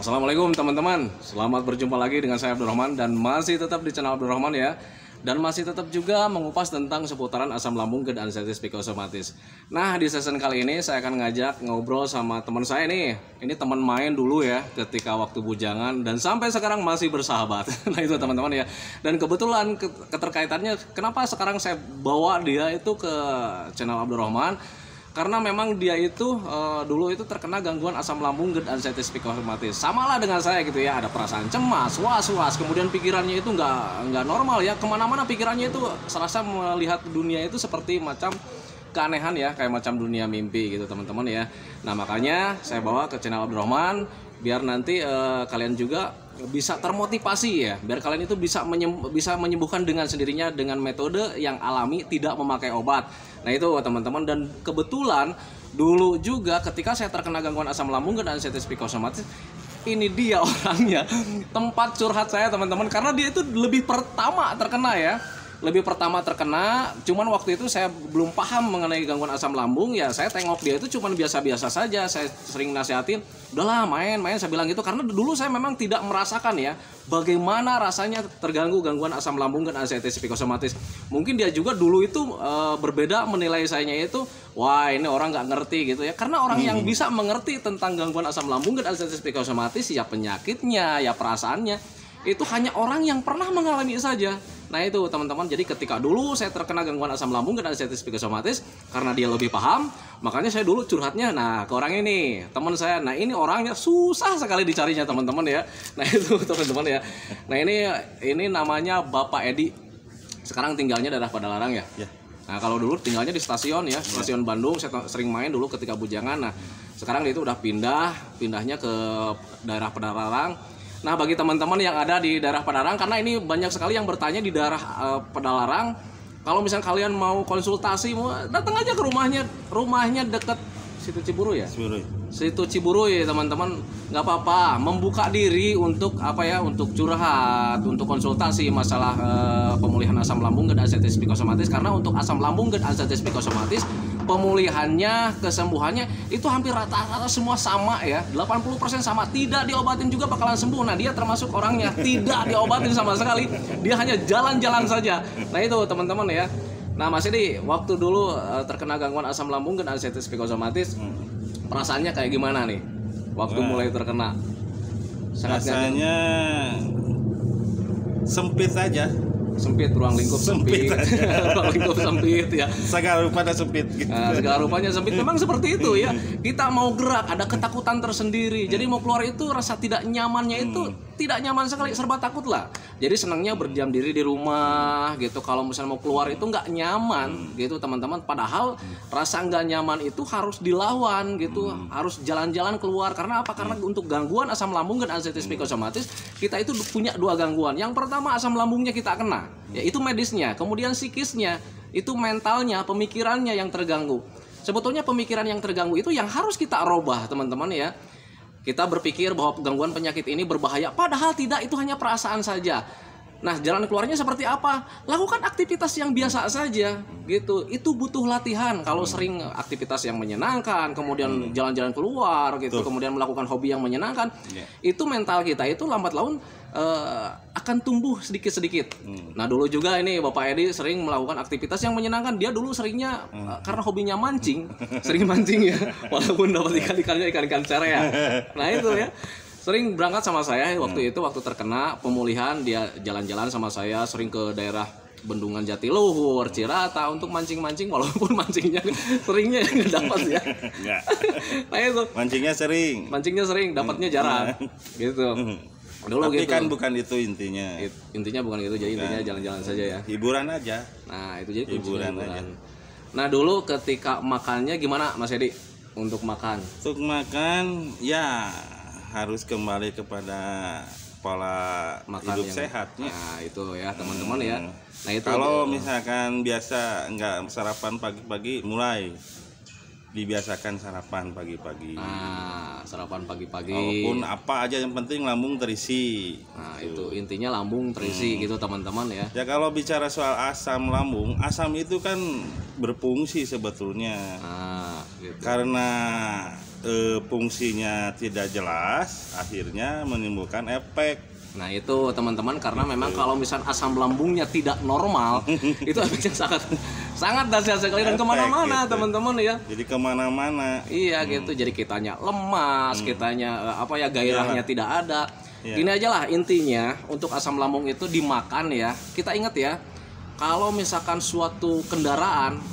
Assalamualaikum teman-teman, selamat berjumpa lagi dengan saya Abdurrahman dan masih tetap di channel Abdurrahman ya. Dan masih tetap juga mengupas tentang seputaran asam lambung dan anxiety psychosomatis. Nah, di season kali ini saya akan ngajak ngobrol sama teman saya nih. Ini teman main dulu ya ketika waktu bujangan dan sampai sekarang masih bersahabat. Nah, itu teman-teman ya. Dan kebetulan keterkaitannya kenapa sekarang saya bawa dia itu ke channel Abdurrahman, karena memang dia itu dulu itu terkena gangguan asam lambung dan anxiety psychosomatis. Samalah dengan saya gitu ya, ada perasaan cemas, was-was, kemudian pikirannya itu nggak normal ya, kemana-mana pikirannya itu serasa melihat dunia itu seperti macam keanehan ya, kayak macam dunia mimpi gitu teman-teman ya. Nah makanya saya bawa ke channel Abdurrahman biar nanti kalian juga bisa termotivasi ya, biar kalian itu bisa menyembuhkan dengan sendirinya dengan metode yang alami, tidak memakai obat. Nah itu teman-teman, dan kebetulan dulu juga ketika saya terkena gangguan asam lambung dan anxiety psychosomatis, ini dia orangnya, tempat curhat saya teman-teman, karena dia itu lebih pertama terkena, cuman waktu itu saya belum paham mengenai gangguan asam lambung ya, saya tengok dia itu cuman biasa-biasa saja. Saya sering nasihatin, udahlah main, saya bilang gitu, karena dulu saya memang tidak merasakan ya bagaimana rasanya terganggu gangguan asam lambung dan anxiety psychosomatis. Mungkin dia juga dulu itu berbeda menilai sayanya itu, wah ini orang nggak ngerti gitu ya, karena orang yang bisa mengerti tentang gangguan asam lambung dan anxiety psychosomatis ya penyakitnya, ya perasaannya, itu hanya orang yang pernah mengalami saja. Nah itu teman-teman, jadi ketika dulu saya terkena gangguan asam lambung dan anxiety psychosomatis, karena dia lebih paham, makanya saya dulu curhatnya ke orang ini, teman saya. Nah ini orangnya susah sekali dicarinya teman-teman ya. Nah itu teman-teman ya. Nah ini namanya Bapak Edi. Sekarang tinggalnya daerah Padalarang ya. Nah kalau dulu tinggalnya di stasiun ya, stasiun Bandung. Saya sering main dulu ketika bujangan. Nah sekarang dia itu udah pindahnya ke daerah Padalarang. Nah bagi teman-teman yang ada di daerah Padalarang, karena ini banyak sekali yang bertanya di daerah Padalarang, kalau misalnya kalian mau konsultasi, mau datang aja ke rumahnya dekat situ Ciburu ya. Situ Ciburu ya teman-teman, nggak apa-apa, membuka diri untuk untuk curhat, untuk konsultasi masalah pemulihan asam lambung dan anxiety psychosomatis. Karena untuk asam lambung dan anxiety psychosomatis, pemulihannya, kesembuhannya itu hampir rata-rata semua sama ya, 80% sama, tidak diobatin juga bakalan sembuh. Nah dia termasuk orangnya tidak diobatin sama sekali, dia hanya jalan-jalan saja. Nah itu teman-teman ya. Nah Mas Edi, waktu dulu terkena gangguan asam lambung dan anxiety psychosomatis, perasaannya kayak gimana nih waktu mulai terkena? Rasanya sempit aja. Sempit, ruang lingkup sempit. Ruang lingkup sempit ya. Segala rupanya sempit gitu. Nah, segala rupanya sempit. Memang seperti itu ya. Kita mau gerak ada ketakutan tersendiri. Jadi mau keluar itu rasa tidak nyamannya itu tidak nyaman sekali, serba takut lah. Jadi senangnya berdiam diri di rumah gitu. Kalau misalnya mau keluar itu nggak nyaman gitu teman-teman. Padahal rasa nggak nyaman itu harus dilawan gitu. Harus jalan-jalan keluar. Karena apa? Karena untuk gangguan asam lambung dan anxiety psychosomatis, kita itu punya dua gangguan. Yang pertama asam lambungnya kita kena, yaitu medisnya. Kemudian psikisnya, itu mentalnya, pemikirannya yang terganggu. Sebetulnya pemikiran yang terganggu itu yang harus kita rubah teman-teman ya. Kita berpikir bahwa gangguan penyakit ini berbahaya, padahal tidak, itu hanya perasaan saja. Nah, jalan keluarnya seperti apa? Lakukan aktivitas yang biasa saja gitu. Itu butuh latihan. Kalau sering aktivitas yang menyenangkan, kemudian jalan-jalan keluar gitu, kemudian melakukan hobi yang menyenangkan, itu mental kita itu lambat laun akan tumbuh sedikit-sedikit. Nah, dulu juga ini Bapak Edi sering melakukan aktivitas yang menyenangkan. Dia dulu seringnya karena hobinya mancing, sering mancing ya, walaupun dapat ikan-ikannya ikan-ikan cere ya. Nah, itu ya. Sering berangkat sama saya waktu terkena pemulihan, dia jalan-jalan sama saya, sering ke daerah Bendungan Jatiluhur, Cirata untuk mancing-mancing, walaupun mancingnya seringnya nggak dapat ya. Nah itu. Mancingnya sering, dapatnya jarang, gitu. Dulu tapi gitu. Kan bukan itu intinya. Intinya bukan itu, jadi intinya jalan-jalan saja ya. Hiburan aja. Nah itu jadi hiburan aja. Nah dulu ketika makannya gimana Mas Edi untuk makan? Untuk makan ya harus kembali kepada pola makan hidup sehatnya. Nah itu ya teman-teman ya. Nah itu kalau misalkan biasa nggak sarapan pagi-pagi, mulai dibiasakan sarapan pagi-pagi. Nah sarapan pagi-pagi. Walaupun apa aja yang penting lambung terisi. Nah itu intinya lambung terisi gitu teman-teman ya. Ya kalau bicara soal asam lambung, asam itu kan berfungsi sebetulnya. Nah gitu. Karena fungsinya tidak jelas, akhirnya menimbulkan efek. Nah itu teman-teman, karena memang kalau misalnya asam lambungnya tidak normal itu efeknya sangat dahsyat sekali dan Efek kemana-mana gitu. teman-teman ya. Jadi kemana-mana. Iya gitu, jadi kitanya lemas, kitanya gairahnya tidak ada. Iya. Gini aja lah intinya, untuk asam lambung itu dimakan ya. Kita ingat ya, kalau misalkan suatu kendaraan,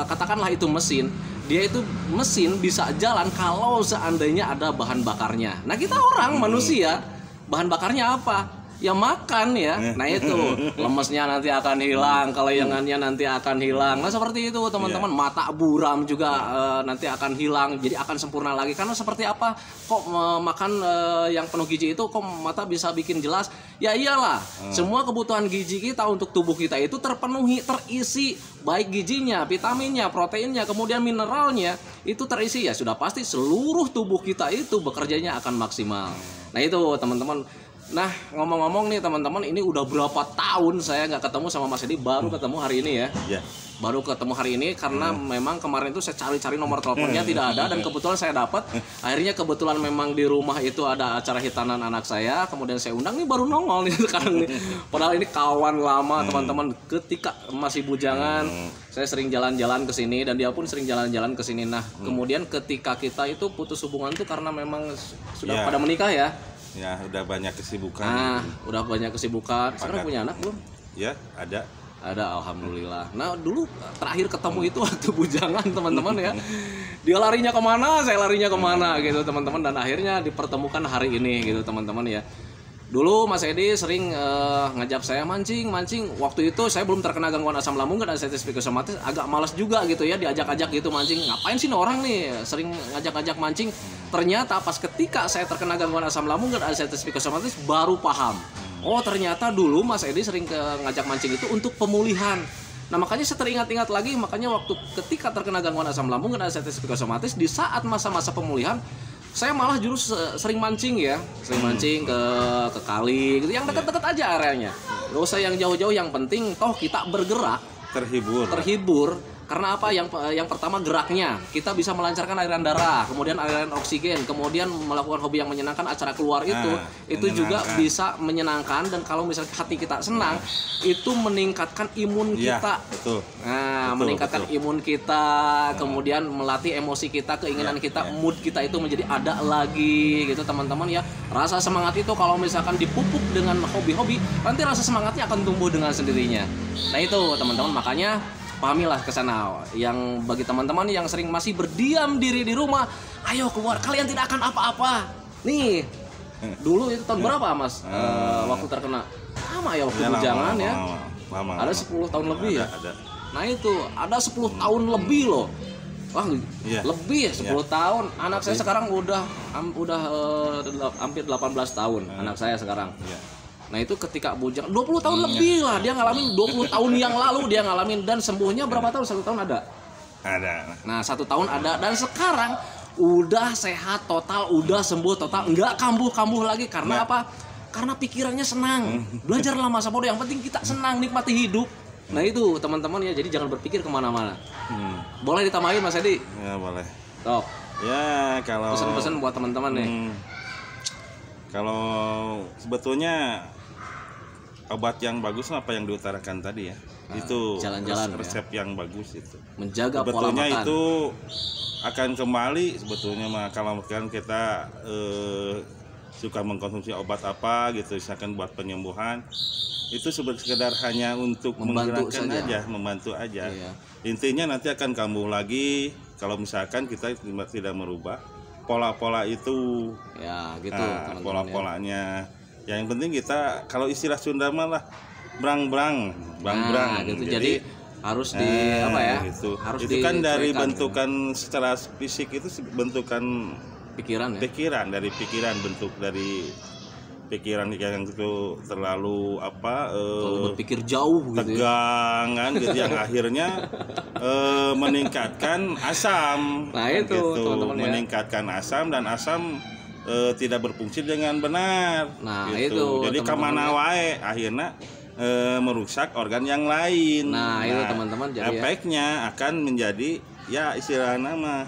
katakanlah itu mesin, dia itu mesin bisa jalan kalau seandainya ada bahan bakarnya. Nah kita orang manusia, bahan bakarnya apa? Ya makan ya. Nah itu lemesnya nanti akan hilang, kelayangannya nanti akan hilang. Nah seperti itu teman-teman. Mata buram juga nanti akan hilang, jadi akan sempurna lagi. Karena seperti apa? Kok makan yang penuh gizi itu kok mata bisa bikin jelas? Ya iyalah, semua kebutuhan gizi kita untuk tubuh kita itu terpenuhi, terisi, baik gizinya, vitaminnya, proteinnya, kemudian mineralnya itu terisi, ya sudah pasti seluruh tubuh kita itu bekerjanya akan maksimal. Nah itu teman-teman. Nah ngomong-ngomong nih teman-teman, ini udah berapa tahun saya nggak ketemu sama Mas Edi, baru ketemu hari ini ya. Baru ketemu hari ini karena memang kemarin itu saya cari-cari nomor teleponnya tidak ada, dan kebetulan saya dapat. Akhirnya kebetulan memang di rumah itu ada acara hitanan anak saya, kemudian saya undang, nih baru nongol nih sekarang nih. Padahal ini kawan lama teman-teman, ketika masih bujangan saya sering jalan-jalan ke sini dan dia pun sering jalan-jalan ke sini. Nah kemudian ketika kita itu putus hubungan itu karena memang sudah pada menikah ya. Ya udah banyak kesibukan. Nah udah banyak kesibukan. Sekarang punya anak belum? Ya ada. Ada, alhamdulillah. Nah dulu terakhir ketemu itu waktu bujangan teman-teman ya. Dia larinya kemana, saya larinya kemana gitu teman-teman, dan akhirnya dipertemukan hari ini gitu teman-teman ya. Dulu Mas Edi sering ngajak saya mancing. Waktu itu saya belum terkena gangguan asam lambung dan anestesi psikosomatis, agak malas juga gitu ya diajak-ajak gitu mancing. Ngapain sih orang nih sering ngajak-ngajak mancing? Ternyata pas ketika saya terkena gangguan asam lambung dan anestesi psikosomatis baru paham. Oh ternyata dulu Mas Edi sering ngajak mancing itu untuk pemulihan. Nah makanya saya teringat-ingat lagi, makanya waktu ketika terkena gangguan asam lambung dan anestesi psikosomatis, di saat masa-masa pemulihan saya malah justru sering mancing ya, sering mancing ke kali gitu, yang dekat-dekat aja areanya, nggak usah yang jauh-jauh, yang penting toh kita bergerak, terhibur. Karena apa? Yang pertama geraknya, kita bisa melancarkan aliran darah, kemudian aliran oksigen, kemudian melakukan hobi yang menyenangkan, acara keluar itu juga bisa menyenangkan, dan kalau misalnya hati kita senang, itu meningkatkan imun kita. Meningkatkan imun kita, kemudian melatih emosi kita, keinginan kita, mood kita itu menjadi ada lagi gitu teman-teman ya. Rasa semangat itu kalau misalkan dipupuk dengan hobi-hobi, nanti rasa semangatnya akan tumbuh dengan sendirinya. Nah itu teman-teman, makanya pahamilah ke sana. Yang bagi teman-teman yang sering masih berdiam diri di rumah, ayo keluar, kalian tidak akan apa-apa. Nih, dulu itu tahun berapa Mas? Waktu terkena lama ya waktu bujangan ya. Lama. Ada 10 tahun lebih ya. Ada. Nah itu ada 10 tahun lebih loh. Wah, lebih ya 10 tahun. Anak saya sekarang udah hampir 18 tahun. Anak saya sekarang. Nah itu ketika bujang 20 tahun lebih lah dia ngalamin, 20 tahun yang lalu dia ngalamin, dan sembuhnya berapa tahun? 1 tahun ada. Nah 1 tahun ada, dan sekarang udah sehat total, udah sembuh total, nggak kambuh lagi. Karena apa? Karena pikirannya senang. Belajarlah masa bodoh, yang penting kita senang, nikmati hidup. Nah itu teman-teman ya, jadi jangan berpikir kemana-mana. Boleh ditambahin Mas Edi? Ya boleh. Top. Ya kalau pesan-pesan buat teman-teman nih. Kalau sebetulnya obat yang bagus apa yang diutarakan tadi ya, itu jalan-jalan resep yang bagus itu. Menjaga pola sebetulnya makan. Itu akan kembali sebetulnya kalau misalkan kita suka mengkonsumsi obat apa gitu, misalkan buat penyembuhan, itu sekedar hanya untuk menggerakkan aja, membantu aja. Iya. Intinya nanti akan kambuh lagi kalau misalkan kita tidak merubah pola-pola itu. Ya gitu. Pola-polanya. Yang penting kita, kalau istilah Sunda malah brang-brang. Gitu. Jadi harus gitu. Harus itu kan dari bentukan gitu. Secara fisik itu bentukan pikiran ya. Dari bentuk dari pikiran yang itu terlalu berpikir jauh gitu, tegang kan gitu, yang akhirnya meningkatkan asam. Nah itu gitu. teman-teman ya. Meningkatkan asam, dan asam tidak berfungsi dengan benar. Nah gitu. itu. Jadi kemana wae akhirnya merusak organ yang lain. Nah itu teman-teman. Jadi efeknya akan menjadi ya istilahnya mah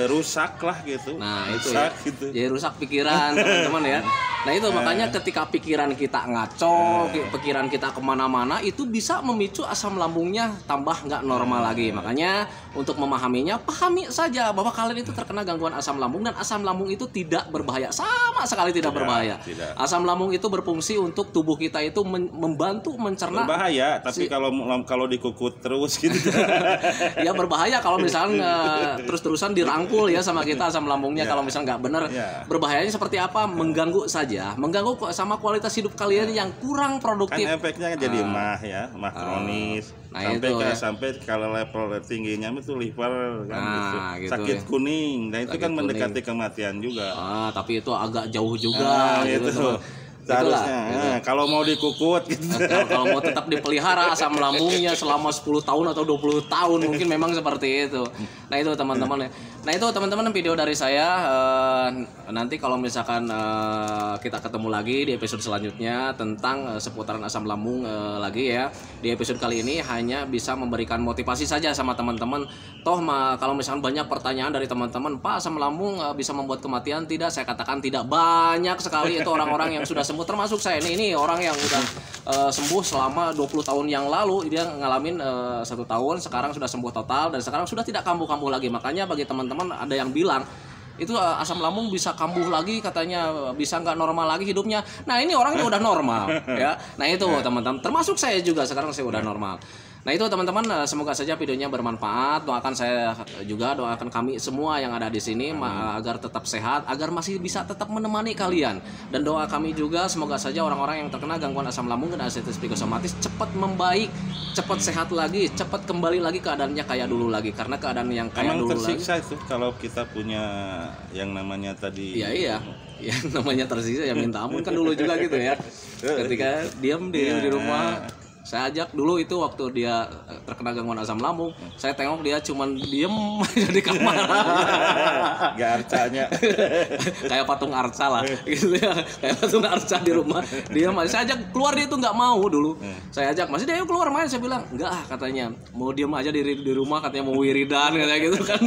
rusak lah gitu. Nah itu rusak, ya, gitu. jadi rusak pikiran teman-teman ya. Nah itu makanya ketika pikiran kita ngaco, pikiran kita kemana-mana, itu bisa memicu asam lambungnya tambah nggak normal lagi. Makanya untuk memahaminya, pahami saja bahwa kalian itu terkena gangguan asam lambung, dan asam lambung itu tidak berbahaya, sama sekali tidak berbahaya. Tidak. Asam lambung itu berfungsi untuk tubuh kita itu membantu mencerna. Berbahaya, tapi kalau dikukut terus gitu. Ya berbahaya kalau misalnya terus-terusan dirangkul ya sama kita asam lambungnya, kalau misalnya nggak benar. Berbahayanya seperti apa? Mengganggu saja, mengganggu sama kualitas hidup kalian yang kurang produktif. Kan efeknya jadi mah kronis. Sampai kalau level tingginya itu liver kan gitu. Sakit ya. Kuning. Nah itu Sakit kan mendekati kuning. kematian juga. Tapi itu agak jauh juga gitu. Seharusnya kalau mau dikukut gitu. Kalau mau tetap dipelihara asam lambungnya selama 10 tahun atau 20 tahun mungkin memang seperti itu. Nah itu teman-teman ya. Nah itu teman-teman video dari saya. Nanti kalau misalkan kita ketemu lagi di episode selanjutnya tentang seputaran asam lambung lagi ya. Di episode kali ini hanya bisa memberikan motivasi saja sama teman-teman. Toh kalau misalkan banyak pertanyaan dari teman-teman, Pak, asam lambung bisa membuat kematian? Tidak, saya katakan tidak. Banyak sekali itu orang-orang yang sudah sembuh, termasuk saya ini orang yang udah sembuh selama 20 tahun yang lalu. Dia ngalamin 1 tahun, sekarang sudah sembuh total, dan sekarang sudah tidak kambuh-kambuh lagi. Makanya bagi teman-teman ada yang bilang itu asam lambung bisa kambuh lagi, katanya bisa nggak normal lagi hidupnya. Nah ini orangnya udah normal ya. Nah itu teman-teman, termasuk saya juga sekarang saya udah normal. Nah itu teman-teman, semoga saja videonya bermanfaat. Doakan saya juga, doakan kami semua yang ada di sini agar tetap sehat, agar masih bisa tetap menemani kalian. Dan doa kami juga semoga saja orang-orang yang terkena gangguan asam lambung dan artritis psikosomatis cepat membaik, cepat sehat lagi, cepat kembali lagi keadaannya kayak dulu lagi. Karena keadaan yang kayak dulu lagi. Emang tersiksa itu kalau kita punya yang namanya tadi. Iya. Yang namanya tersiksa ya minta ampun kan dulu juga gitu ya. Ketika diam di rumah. Saya ajak dulu itu waktu dia terkena gangguan asam lambung, saya tengok dia cuman diem aja di kamar. Gak arcanya. Kayak patung arca lah gitu ya. Kayak patung arca di rumah. Dia saya ajak keluar, dia itu nggak mau dulu. Saya ajak, masih dia keluar main, saya bilang, "Enggak katanya. Mau diem aja di rumah, katanya mau wiridan," katanya gitu kan.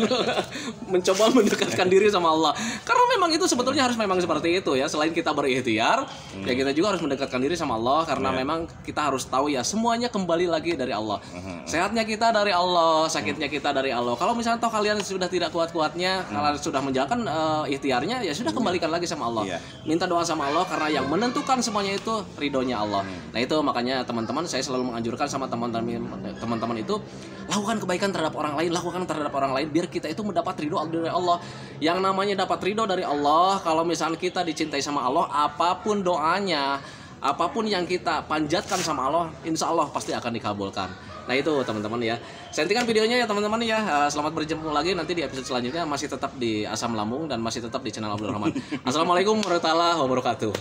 Mencoba mendekatkan diri sama Allah. Karena memang itu sebetulnya harus memang seperti itu ya. Selain kita berikhtiar, ya kita juga harus mendekatkan diri sama Allah, karena memang kita harus tahu ya semuanya kembali lagi dari Allah. Sehatnya kita dari Allah, sakitnya kita dari Allah. Kalau misalnya toh kalian sudah tidak kuat-kuatnya, kalian sudah menjalankan ikhtiarnya, ya sudah kembalikan lagi sama Allah. Minta doa sama Allah, karena yang menentukan semuanya itu ridhonya Allah. Nah itu makanya teman-teman, saya selalu menganjurkan sama teman-teman itu, lakukan kebaikan terhadap orang lain, biar kita itu mendapat ridho dari Allah. Yang namanya dapat ridho dari Allah, kalau misalnya kita dicintai sama Allah, apapun doanya, apapun yang kita panjatkan sama Allah, insya Allah pasti akan dikabulkan. Nah itu teman-teman ya. Saya hentikan videonya ya teman-teman ya. Selamat berjumpa lagi nanti di episode selanjutnya, masih tetap di asam lambung dan masih tetap di channel Abdul Rahman. Assalamualaikum warahmatullahi wabarakatuh.